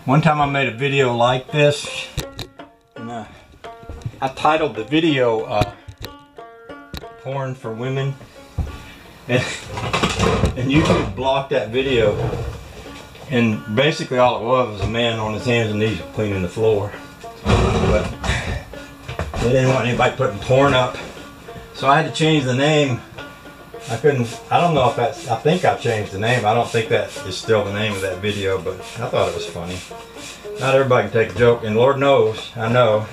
One time I made a video like this, and I titled the video Porn for Women, and YouTube blocked that video, and basically all it was a man on his hands and knees cleaning the floor. But they didn't want anybody putting porn up, so I had to change the name. I don't know if that's, I think I changed the name. I don't think that is still the name of that video, but I thought it was funny. Not everybody can take a joke, and Lord knows, I know,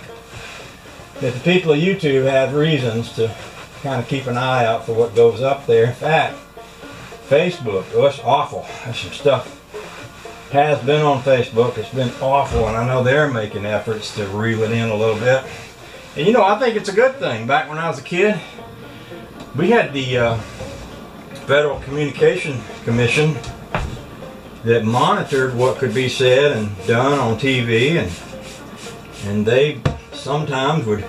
that the people of YouTube have reasons to kind of keep an eye out for what goes up there. In fact, Facebook, oh, it's awful. There's some stuff has been on Facebook. It's been awful, and I know they're making efforts to reel it in a little bit. And you know, I think it's a good thing. Back when I was a kid, we had the Federal Communication Commission that monitored what could be said and done on TV, and they sometimes would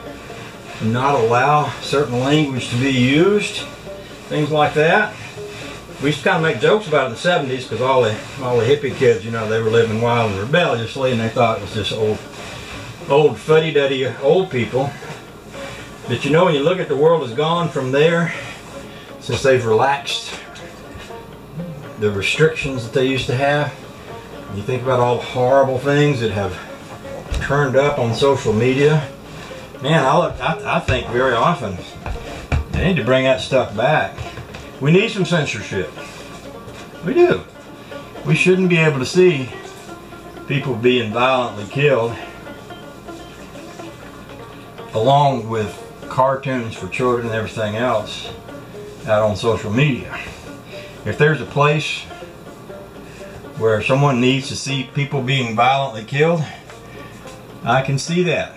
not allow certain language to be used, things like that. We used to kind of make jokes about it in the 70s because all the hippie kids, you know, they were living wild and rebelliously, and they thought it was just old fuddy-duddy old people. But you know, when you look at the world has gone from there, since they've relaxed the restrictions that they used to have, you think about all the horrible things that have turned up on social media. Man, I think very often they need to bring that stuff back. We need some censorship. We do. We shouldn't be able to see people being violently killed along with cartoons for children and everything else out on social media. If there's a place where someone needs to see people being violently killed, I can see that.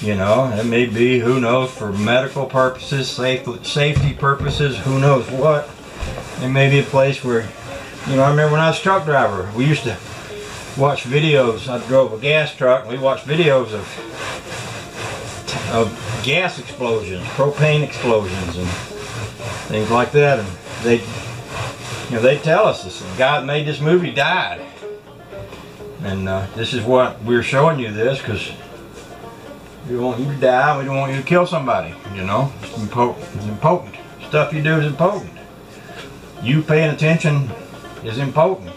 You know, it may be, who knows, for medical purposes, safety purposes, who knows what. There may be a place where, you know, I remember when I was a truck driver, we used to watch videos. I drove a gas truck, and we watched videos of gas explosions, propane explosions, and things like that. And they'd tell us, this the guy that made this movie died. And this is what we're showing you this because we want you to die. We don't want you to kill somebody. You know, it's important. Stuff you do is important. You paying attention is important.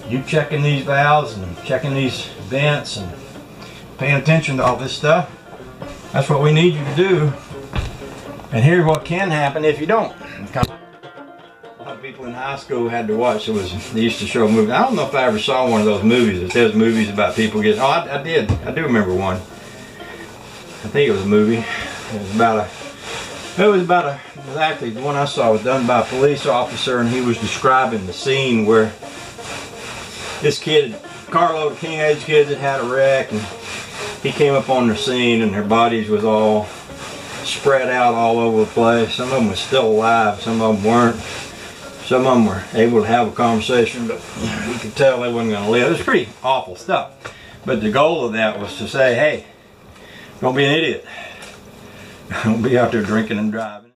You checking these valves and checking these vents and paying attention to all this stuff. That's what we need you to do. And here's what can happen if you don't. A lot of people in high school had to watch. They used to show movies. I don't know if I ever saw one of those movies that says movies about people getting. Oh, I did. I do remember one. I think it was a movie. It was about a. Actually, the one I saw was done by a police officer, and he was describing the scene where this kid, carload of teenage kids, had a wreck, and he came up on the scene, and their bodies was all spread out all over the place. Some of them were still alive, some of them weren't. Some of them were able to have a conversation, but you could tell they wasn't going to live. It was pretty awful stuff. But the goal of that was to say, hey, don't be an idiot. Don't be out there drinking and driving.